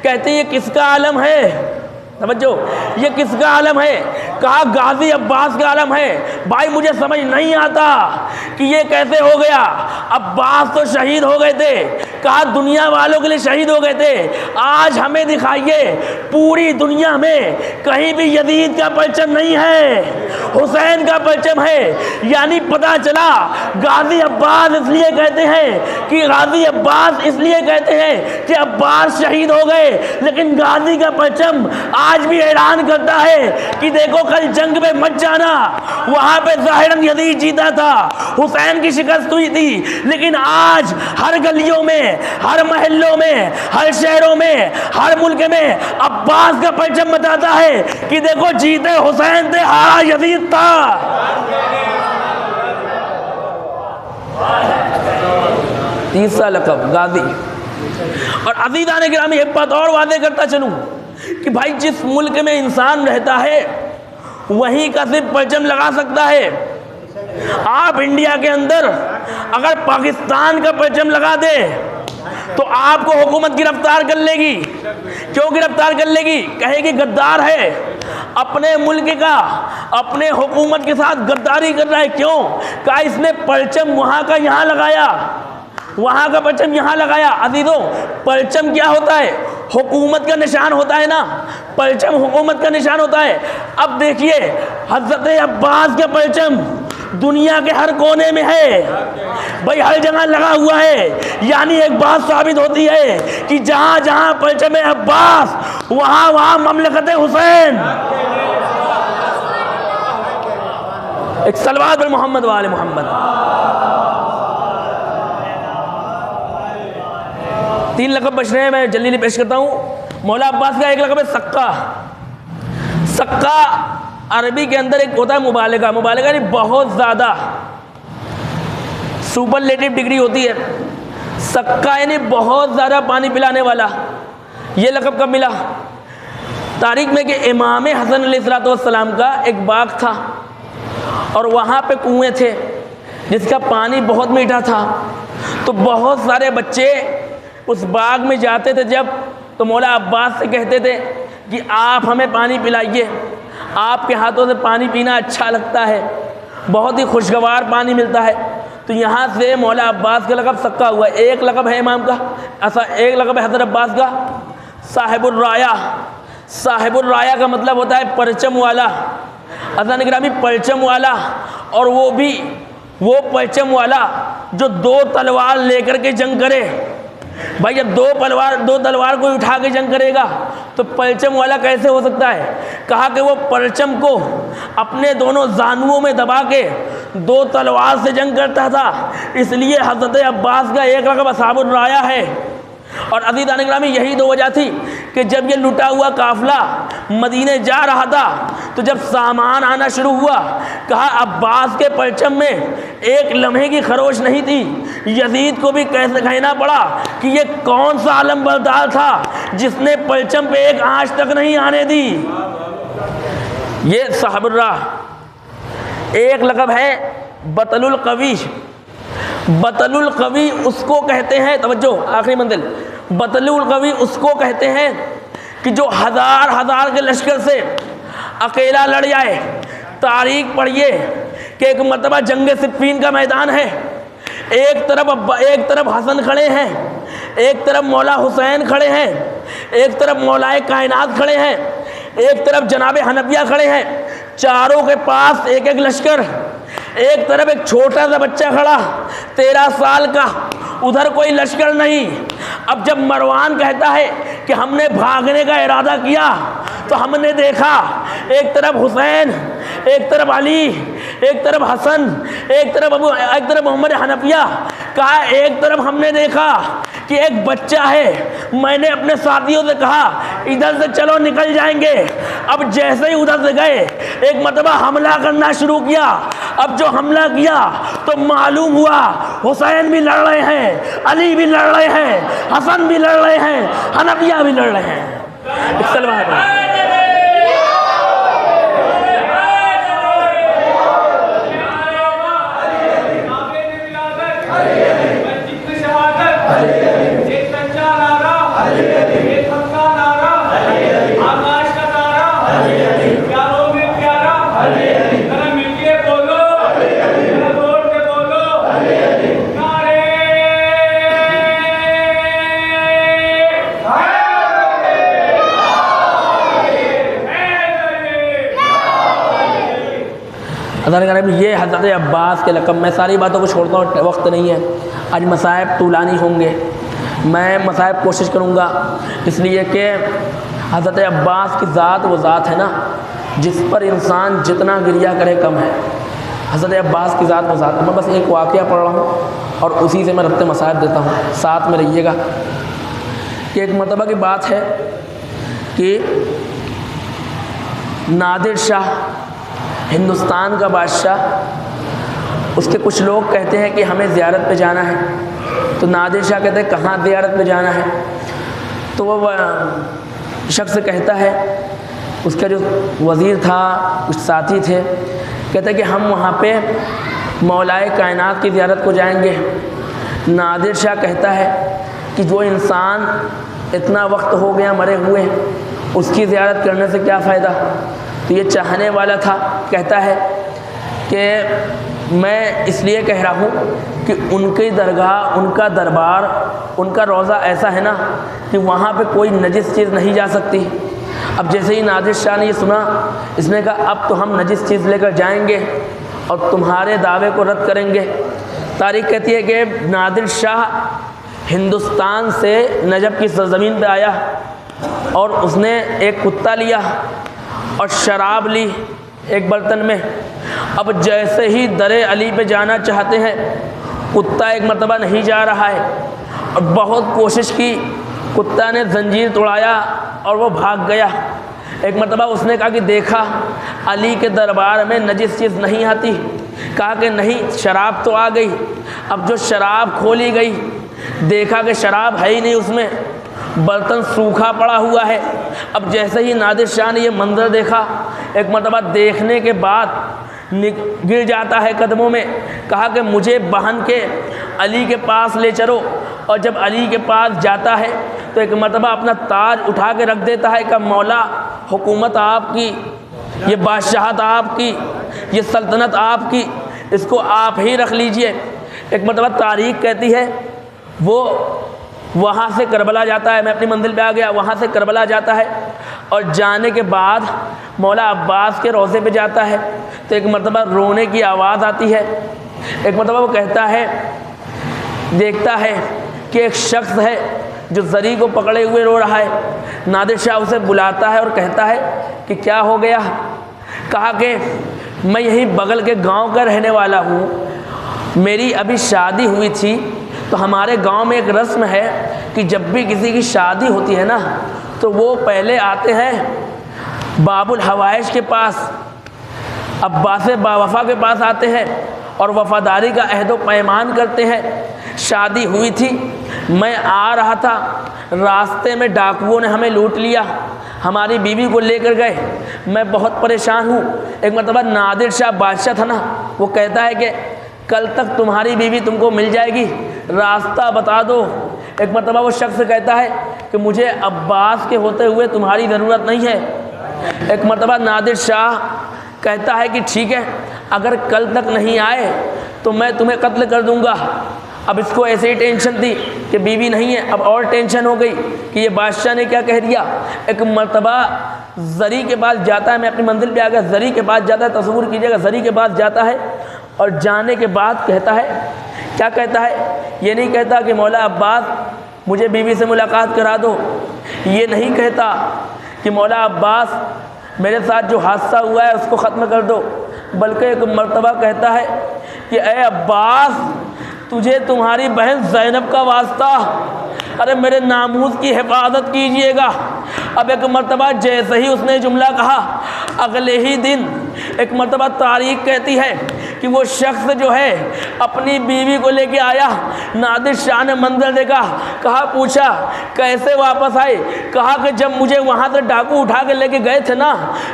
कहते हैं ये किसका आलम है, समझो ये किसका आलम है? कहा गाजी अब्बास का आलम है। भाई मुझे समझ नहीं आता कि ये कैसे हो गया। अब्बास तो शहीद हो गए थे, कहा दुनिया वालों के लिए शहीद हो गए थे। आज हमें दिखाइए पूरी दुनिया में कहीं भी यजीद का परचम नहीं है, हुसैन का परचम है। यानी पता चला गाजी अब्बास इसलिए कहते हैं कि गाजी अब्बास इसलिए कहते हैं कि अब्बास शहीद हो गए, लेकिन गाजी का परचम आज भी ऐलान करता है कि देखो कल जंग में मत जाना, वहां पे ज़ाहिरन यजीद जीता था, हुसैन की शिकस्त हुई थी, लेकिन आज हर गलियों में, हर महल्लों में, हर शहरों में, हर मुल्क में अब्बास का परचम बताता है कि देखो जीते हुसैन थे, हारा यजीद था। तीसरा लक़ब गाजी। और अज़ीज़ान गिरामी एक बात और वादे करता चलूं कि भाई जिस मुल्क में इंसान रहता है वहीं का सिर्फ परचम लगा सकता है। आप इंडिया के अंदर अगर पाकिस्तान का परचम लगा दे तो आपको हुकूमत गिरफ्तार कर लेगी। क्यों गिरफ्तार कर लेगी? कहेगी गद्दार है, अपने मुल्क का, अपने हुकूमत के साथ गद्दारी कर रहा है। क्यों? कहा इसने परचम वहाँ का यहाँ लगाया, वहाँ का परचम यहाँ लगाया। अजीजों परचम क्या होता है? हुकूमत का निशान होता है ना, परचम हुकूमत का निशान होता है। अब देखिए हज़रत अब्बास का परचम दुनिया के हर कोने में है, भाई हर जगह लगा हुआ है। यानी एक बात साबित होती है कि जहाँ जहाँ परचम अब्बास वहाँ वहाँ ममलकत हुसैन। एक सलवात पर मोहम्मद वाले मोहम्मद। 3 लक़ब बच रहे हैं, मैं जल्दी पेश करता हूँ। मौला अब्बास का एक लक़ब है सक्का। सक्का अरबी के अंदर एक होता है मुबालगा। मुबालगा यानी बहुत ज़्यादा, सुपरलेटिव डिग्री होती है। सक्का यानी बहुत ज़्यादा पानी पिलाने वाला। ये लक़ब कब मिला? तारीख में कि इमाम हसन अलैहिस्सलाम का एक बाग था और वहाँ पे कुएँ थे जिसका पानी बहुत मीठा था। तो बहुत सारे बच्चे उस बाग में जाते थे जब, तो मौला अब्बास से कहते थे कि आप हमें पानी पिलाइए, आपके हाथों से पानी पीना अच्छा लगता है, बहुत ही खुशगवार पानी मिलता है। तो यहाँ से मौला अब्बास का लक़ब सक्का हुआ। एक लक़ब है इमाम का, ऐसा एक लक़ब है हज़रत अब्बास का साहिबुर राया। साहिबुर राया का मतलब होता है परचम वाला। अज़ान गिरामी परचम वाला, और वो भी वो परचम वाला जो 2 तलवार लेकर के जंग करे। भाई जब दो तलवार को उठा के जंग करेगा तो परचम वाला कैसे हो सकता है? कहा कि वो परचम को अपने दोनों जानुओं में दबा के 2 तलवार से जंग करता था। इसलिए हज़रत अब्बास का एक लक़ब असहाबुर राया है। और अज़ीज़ान गिरामी यही 2 वजह थी कि जब ये लुटा हुआ काफ़िला मदीने जा रहा था तो जब सामान आना शुरू हुआ, कहा अब्बास के परचम में एक लम्हे की खरोश नहीं थी। यजीद को भी कैसे कहना पड़ा कि ये कौन सा आलम बरदार था जिसने परचम पे एक आंच तक नहीं आने दी। ये साहिबुर राह। एक लक़ब है बतलुल कवी। बतलुल कवी उसको कहते हैं, तवज्जो आखिरी मंजिल, बतलुल कवी उसको कहते हैं कि जो हजार हजार के लश्कर से अकेला लड़ जाए। तारीख पढ़िए कि एक मरतबा जंग सिफ़ीन का मैदान है, एक तरफ हसन खड़े हैं, एक तरफ मौला हुसैन खड़े हैं, एक तरफ मौलाए कायनात खड़े हैं, एक तरफ जनाबे हनफिया खड़े हैं, चारों के पास एक एक लश्कर। एक तरफ एक छोटा सा बच्चा खड़ा 13 साल का, उधर कोई लश्कर नहीं। अब जब मरवान कहता है कि हमने भागने का इरादा किया तो हमने देखा एक तरफ हुसैन, एक तरफ अली, एक तरफ हसन, एक तरफ मोहम्मद हनफिया। कहा एक तरफ हमने देखा कि एक बच्चा है। मैंने अपने साथियों से कहा इधर से चलो निकल जाएंगे। अब जैसे ही उधर से गए एक मरतबा हमला करना शुरू किया। अब जो हमला किया तो मालूम हुआ हुसैन भी लड़ रहे हैं, अली भी लड़ रहे हैं, हसन भी लड़ रहे हैं, हनफिया भी लड़ रहे हैं। ये हज़रत अब्बास के लक़ब। मैं सारी बातों को छोड़ता हूँ, वक्त नहीं है, आज मसाइब तूलानी होंगे। मैं मसाइब कोशिश करूँगा इसलिए कि हज़रत अब्बास की ज़ात वो ज़ात है ना जिस पर इंसान जितना गिरिया करे कम है। हज़रत अब्बास की ज़ात वो ज़ात है। मैं बस एक वाक़या पढ़ रहा हूँ और उसी से मैं रब्ते मसाइब देता हूँ, साथ में रहिएगा। कि एक मरतबा की बात है कि नादिर शाह हिंदुस्तान का बादशाह, उसके कुछ लोग कहते हैं कि हमें ज़ियारत पे जाना है। तो नादिर शाह कहते हैं कहाँ ज़ियारत पे जाना है? तो वो शख्स कहता है, उसका जो वज़ीर था, कुछ साथी थे, कहते हैं कि हम वहाँ पे मौलाए कायनात की ज़ियारत को जाएंगे। नादिर शाह कहता है कि जो इंसान इतना वक्त हो गया मरे हुए, उसकी ज़ियारत करने से क्या फ़ायदा? तो ये चाहने वाला था, कहता है कि मैं इसलिए कह रहा हूँ कि उनकी दरगाह, उनका दरबार, उनका रोज़ा ऐसा है ना कि वहाँ पे कोई नजिस चीज़ नहीं जा सकती। अब जैसे ही नादिर शाह ने ये सुना, इसने कहा अब तो हम नजिस चीज़ लेकर जाएंगे और तुम्हारे दावे को रद्द करेंगे। तारीख़ कहती है कि नादिर शाह हिंदुस्तान से नजब की सरज़मीन पे आया और उसने एक कुत्ता लिया और शराब ली एक बर्तन में। अब जैसे ही दरे अली पे जाना चाहते हैं, कुत्ता एक मरतबा नहीं जा रहा है और बहुत कोशिश की, कुत्ता ने जंजीर तोड़ाया और वो भाग गया। एक मरतबा उसने कहा कि देखा अली के दरबार में नजिस चीज़ नहीं आती। कहा कि नहीं, शराब तो आ गई। अब जो शराब खोली गई, देखा कि शराब है ही नहीं उसमें, बर्तन सूखा पड़ा हुआ है। अब जैसे ही नादिर शाह ने ये मंजर देखा, एक मरतबा देखने के बाद गिर जाता है कदमों में। कहा कि मुझे बहन के अली के पास ले चलो। और जब अली के पास जाता है तो एक मरतबा अपना ताज उठा के रख देता है कि मौला, हुकूमत आपकी, ये बादशाहत आपकी, ये सल्तनत आपकी, इसको आप ही रख लीजिए। एक मरतबा तारीख़ कहती है वो वहाँ से करबला जाता है। मैं अपनी मंजिल पे आ गया, वहाँ से करबला जाता है और जाने के बाद मौला अब्बास के रोज़े पे जाता है तो एक मरतबा रोने की आवाज़ आती है। एक मरतबा वो कहता है, देखता है कि एक शख्स है जो ज़री को पकड़े हुए रो रहा है। नादिर शाह उसे बुलाता है और कहता है कि क्या हो गया? कहा कि मैं यहीं बगल के गांव का रहने वाला हूँ, मेरी अभी शादी हुई थी। तो हमारे गांव में एक रस्म है कि जब भी किसी की शादी होती है ना तो वो पहले आते हैं बाबुल हवाइश के पास, अब्बास बावफ़ा के पास आते हैं और वफ़ादारी का अहद व पैमान करते हैं। शादी हुई थी, मैं आ रहा था, रास्ते में डाकुओं ने हमें लूट लिया, हमारी बीवी को लेकर गए, मैं बहुत परेशान हूँ। एक मरतबा नादिर शाह बादशाह था ना, वो कहता है कि कल तक तुम्हारी बीवी तुमको मिल जाएगी, रास्ता बता दो। एक मरतबा वो शख्स कहता है कि मुझे अब्बास के होते हुए तुम्हारी ज़रूरत नहीं है। एक मरतबा नादिर शाह कहता है कि ठीक है, अगर कल तक नहीं आए तो मैं तुम्हें कत्ल कर दूंगा। अब इसको ऐसे ही टेंशन थी कि बीवी नहीं है, अब और टेंशन हो गई कि ये बादशाह ने क्या कह दिया। एक मरतबा ज़री के पास जाता है, मैं अपनी मंजिल पे आ गया, ज़री के पास जाता है, तस्वुर कीजिएगा, ज़री के पास जाता है और जाने के बाद कहता है, क्या कहता है, ये नहीं कहता कि मौला अब्बास मुझे बीवी से मुलाकात करा दो, ये नहीं कहता कि मौला अब्बास मेरे साथ जो हादसा हुआ है उसको ख़त्म कर दो, बल्कि एक मरतबा कहता है कि ए अब्बास तुझे तुम्हारी बहन ज़ैनब का वास्ता, अरे मेरे नामूस की हिफाजत कीजिएगा। अब एक मरतबा जैसे ही उसने जुमला कहा, अगले ही दिन एक मरतबा तारीख कहती है कि वो शख्स जो है अपनी बीवी को लेके आया। नादिर शाह ने मंजर देखा, कहा, पूछा कैसे वापस आए, कहा कि जब मुझे वहाँ से डाकू उठा के लेके गए थे ना,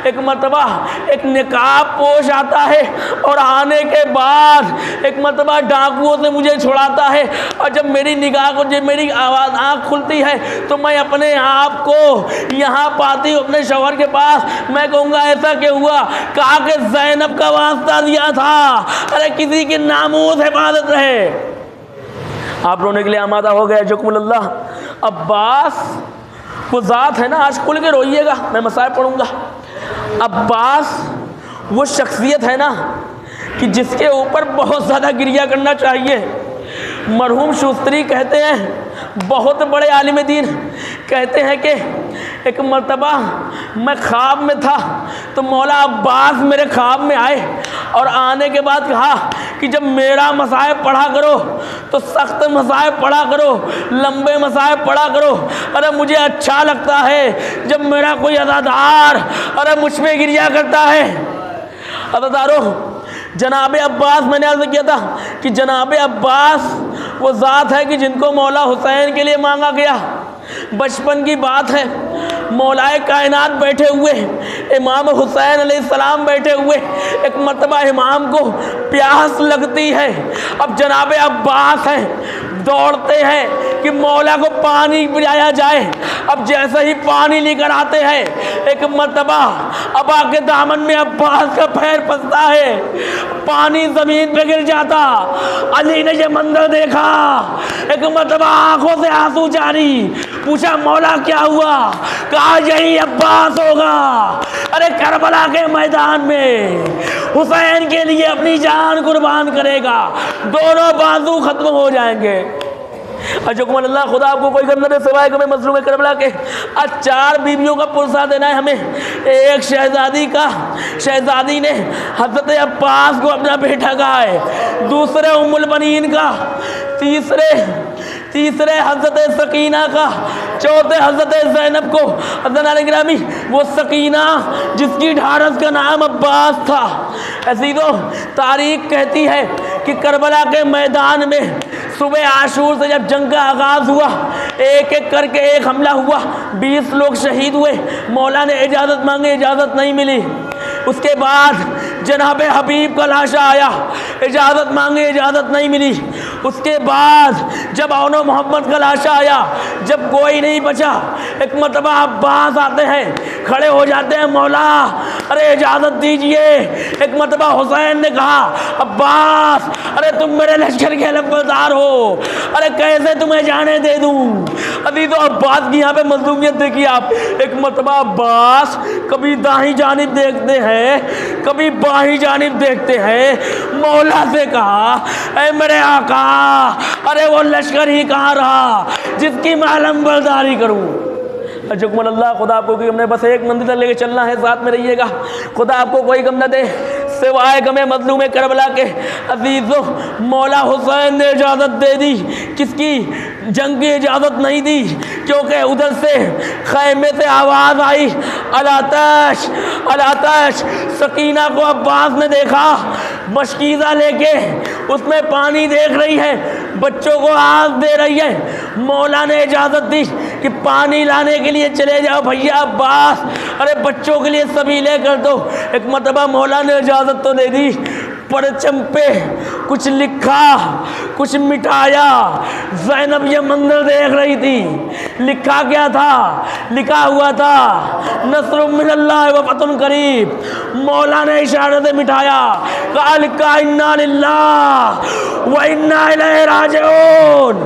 एक मरतबा एक निकाब पोश आता है और आने के बाद एक मरतबा डाकुओं से मुझे छुड़ाता है, और जब मेरी निगाह को, जब मेरी आवाज़ आँख खुलती है तो मैं अपने आप को यहाँ पाती हूँ अपने शौहर के पास। मैं कहूँगा ऐसा क्यों हुआ, कहा कि ज़ैनब का वास्ता दिया था। अरे किसी की नामूस हिफाजत रहे। आप रोने के लिए आमादा हो गए, जुकमुल्लाह। अब्बास वो ज़ात है ना, आज खुल के रोइएगा, मैं मसाइब पढ़ूँगा। अब्बास वो शख्सियत है ना कि जिसके ऊपर बहुत ज़्यादा गिरिया करना चाहिए। मरहूम शुस्तरी कहते हैं, बहुत बड़े आलिम दीन, कहते हैं कि एक मरतबा मैं ख्वाब में था तो मौला अब्बास मेरे ख्वाब में आए और आने के बाद कहा कि जब मेरा मसाइब पढ़ा करो तो सख्त मसाइब पढ़ा करो, लंबे मसाइब पढ़ा करो। अरे मुझे अच्छा लगता है जब मेरा कोई अज़ादार अरे मुझ पे गिरिया करता है। अज़ादारों, जनाब अब्बास, मैंने अर्ज़ किया था कि जनाब अब्बास वो ज़ात है कि जिनको मौला हुसैन के लिए मांगा गया। बचपन की बात है, मौलाए कायनात बैठे हुए, इमाम हुसैन अलैहिस्सलाम बैठे हुए, एक मरतबा इमाम को प्यास लगती है। अब जनाब अब्बास हैं, दौड़ते हैं कि मौला को पानी पिलाया जाए। अब जैसे ही पानी लेकर आते हैं, एक मरतबा अबा के दामन में अब्बास का पैर फंसता है, पानी ज़मीन पे गिर जाता। अली ने ये मंजर देखा, एक मरतबा आंखों से आंसू जारी, पूछा मौला क्या हुआ, कहा यही अब्बास होगा। अरे करबला के मैदान में हुसैन के लिए अपनी जान कुर्बान करेगा, दोनों बाजू खत्म हो जाएंगे। अल्लाह खुदा आपको कोई गम न दे सिवाय हमें मजलूम करबला के। आज 4 बीवियों का पुरसा देना है हमें। एक शहजादी ने हज़रत अब्बास को अपना बेटा कहा है, दूसरे उम्मुल बनीन का, तीसरे हज़रत सकीना का, चौथे हज़रत ज़ैनब को। हज़रत गिरामी वो सकीना जिसकी ढारस का नाम अब्बास था। अज़ीज़ों, तारीख़ कहती है कि करबला के मैदान में सुबह आशूर से जब जंग का आगाज़ हुआ, एक एक करके एक हमला हुआ, 20 लोग शहीद हुए। मौला ने इजाज़त मांगी, इजाज़त नहीं मिली। उसके बाद जनाब हबीब का लाशा आया, इजाज़त मांगी, इजाज़त नहीं मिली। उसके बाद जब औनो मोहम्मद का लाशा आया, जब कोई नहीं बचा, एक मरतबा अब्बास आते हैं, खड़े हो जाते हैं, मौला अरे इजाज़त दीजिए। एक मरतबा हुसैन ने कहा, अब्बास अरे तुम मेरे लश्कर के लंबरदार हो, अरे कैसे तुम्हें जाने दे दूँ। अभी तो अब्बास की यहाँ पे मज़लूमियत देखिए आप। एक मरतबा अब्बास कभी दाहिनी जानिब देखते हैं, कभी बाहीं जानिब देखते हैं। मौला से कहा, ऐ मेरे आका, अरे वो लश्कर ही कहाँ रहा जिसकी मैं अलंबरदारी करूँ। अल्लाह खुदा आपको कि हमने बस एक मंदिर तक लेके चलना है, साथ में रहिएगा। खुदा आपको कोई गम न दे सिवाय गमे मजलूम करबला के। अजीज़ों, मौला हुसैन ने इजाज़त दे दी, किसकी? जंग की इजाज़त नहीं दी, क्योंकि उधर से खैमे से आवाज़ आई, अलातश अलातश। सकीना को अब्बास ने देखा, मशकीज़ा लेके उसमें पानी देख रही है, बच्चों को आँच दे रही है। मौला ने इजाज़त दी कि पानी लाने के लिए चले जाओ भैया अब्बास, अरे बच्चों के लिए सभी ले कर दो। एक मरतबा मौला ने इजाज़त तो दे दी, परचम पे कुछ लिखा, कुछ मिटाया। ज़ैनब ये मंदिर देख रही थी। लिखा क्या था? लिखा हुआ था नस्रुम मिनल्लाह व फतहुन करीब। मौला ने इशारे से मिटाया, कहा लिखा इन्ना लिल्लाह व इन्ना इलैहि राजिऊन।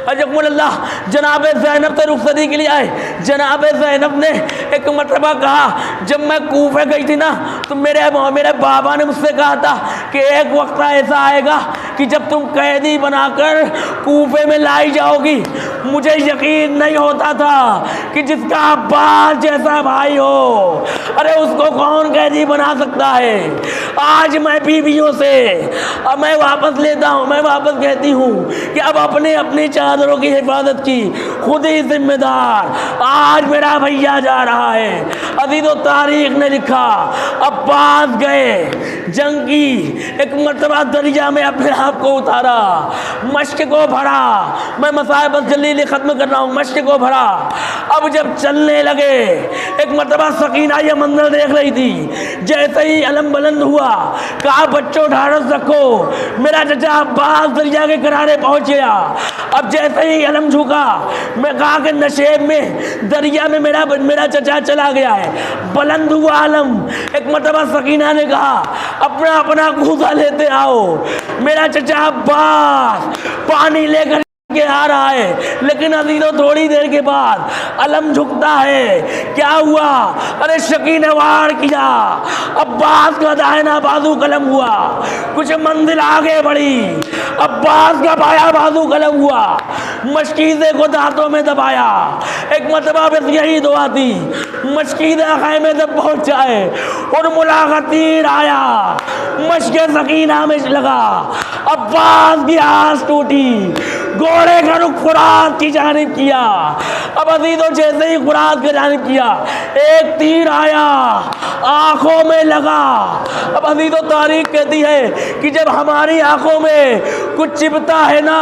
अल्लाह जनाब ज़ैनब से रुखसती के लिए आए। जनाब ज़ैनब ने एक मरतबा कहा, जब मैं कूफे गई थी ना, तो मेरे बाबा ने मुझसे कहा था कि एक वक्त ऐसा आएगा कि जब तुम कैदी बनाकर कूफे में लाई जाओगी। मुझे यकीन नहीं होता था कि जिसका अब्बास जैसा भाई हो, अरे उसको कौन कैदी बना सकता है। आज मैं बीवियों से अब मैं वापस लेता हूँ, मैं वापस कहती हूँ कि अब अपनी चादरों की हिफाजत की खुद ही जिम्मेदार। आज मेरा भैया जा रहा है। अजीज़ो तारीख ने लिखा, अब्बास गए जंग की, एक मरतबा दरिया में अपने आप को उतारा, मश्क को भरा। मैं मसाइल बस जल्दी ख़त्म कर रहा हूँ। मश्क को भरा। अब जब चलने लगे, एक मरतबा सकीना ये मंजर देख रही थी। जैसे ही अलम बुलंद हुआ, कहा बच्चों ढाढ़स रखो। मेरा चचा अब्बास दरिया के किनारे पहुँच गया। अब जैसे ही अलम झुका, मैं कहा कि नशेब में दरिया में मेरा चचा चला गया है। बुलंद हुआ अलम। एक मरतबा सकीना ने कहा अपना गूदा लेते आओ। मेरा चचा अब्बास पानी लेकर के आ रहा है, लेकिन अजीज़ों थोड़ी देर के बाद अलम झुकता है। क्या हुआ? अरे शकी ने वार किया, अब्बास का दाहिना बाजू कलम हुआ। कुछ मंजिल आगे बढ़ी, अब्बास का बाया बाजू कलम हुआ। मशकीज़े को दांतों में दबाया। एक मरतबा बस यही दुआ थी, मशकीज़े खैमे जब पहुँच जाए और मुलाकात तीर आया, मशक़े सकीना में लगा। अब्बास की आस टूटी, घोड़े का रुख फुरात की जानिब किया। अब अजीज़ों जैसे ही फुरात की जानिब किया, एक तीर आया, आंखों में लगा। अब अजीज़ों तारीख कहती है कि जब हमारी आंखों में कुछ चिपता है ना,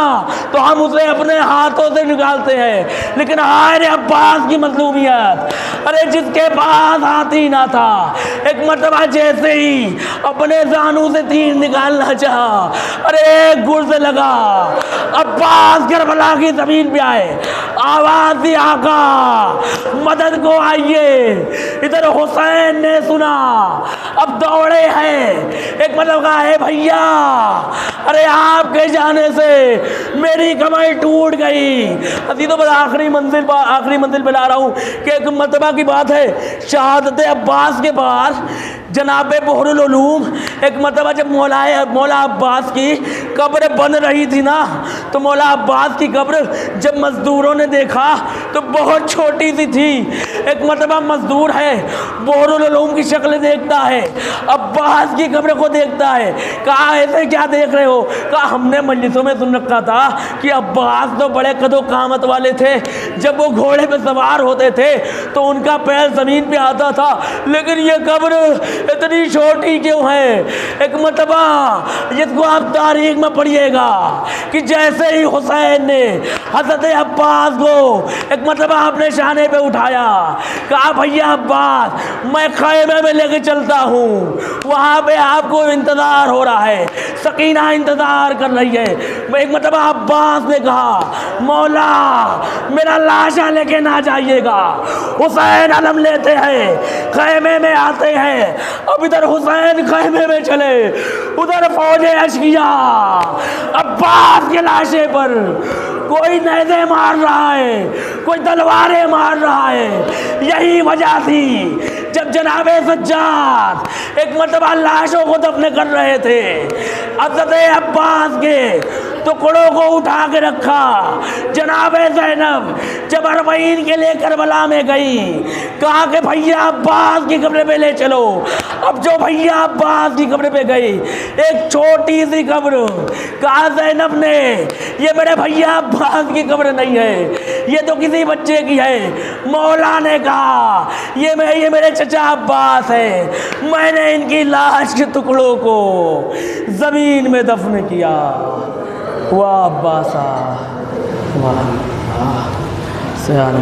तो हम उसे अपने हाथों से निकालते हैं। लेकिन हाय अब्बास की मजलूमियत, अरे जिसके पास हाथी ना था, एक मरतबा जैसे ही अपने जानू से तीर निकालना चाहा, अरे एक गुर से लगा। अब्बास करबला की ज़मीन पे आए, आवाज़ दी आका मदद को आइए। इधर हुसैन ने सुना, अब दौड़े हैं। एक मतलब कहा है भैया, अरे आपके जाने से मेरी कमर टूट गई। अजीज़ों बस आखिरी मंजिल पे ला रहा हूँ कि एक मरतबा की बात है, शहादत अब्बास के बाद जनाब बहरुल उलूम, एक मरतबा जब मौला अब्बास की कब्र बन रही थी ना, तो मौला अब्बास की कब्र जब मजदूरों ने देखा तो बहुत छोटी सी थी। एक मरतबा मजदूर है, बहरुल उलूम की शक्ल देखता है, अब्बास की कब्र को देखता है। कहा ऐसे क्या देख रहे हो? कहा हमने मजलिसों में सुन रखा था कि अब्बास तो बड़े कदो कामत वाले थे। जब वो घोड़े पे सवार होते थे तो उनका पैर ज़मीन पे आता था, लेकिन ये कब्र इतनी छोटी क्यों है? एक मरतबा जिसको आप तारीख में पढ़िएगा कि जैसे ही हुसैन ने हज़रत अब्बास को एक मरतबा अपने शाने पे उठाया, कहा भैया अब्बास मैं खैमे में लेके चलता हूँ, वहाँ पे आपको इंतज़ार हो रहा है, सकीना इंतज़ार कर रही है। मैं एक मरतबा अब्बास ने कहा मौला मेरा लाशा लेके ना जाइएगा। हुसैन अलम लेते हैं, खैमे में आते हैं। अब इधर हुसैन खैमे में चले, उधर फौजे अशकिया अब्बास के लाशे पर कोई नेज़े मार रहा है, कोई तलवारें मार रहा है। यही वजह थी जब जनाबे सज्जाद एक मरतबा लाशों को दफन कर रहे थे, हज़रत अब्बास के टुकड़ों को उठा के रखा। जनाबे ज़ैनब जब अरबईन के लिए करबला में गई, कहा कि भैया अब्बास की कब्र पे ले चलो। अब जो भैया अब्बास की कब्र पे गई, एक छोटी सी कब्र, कहा ज़ैनब ने ये मेरे भैया अब्बास की कब्र नहीं है, ये तो किसी बच्चे की है। मौला ने कहा ये मेरे चचा अब्बास है, मैंने इनकी लाश के टुकड़ों को ज़मीन में दफन किया। वाह अब्बासा वाह सयान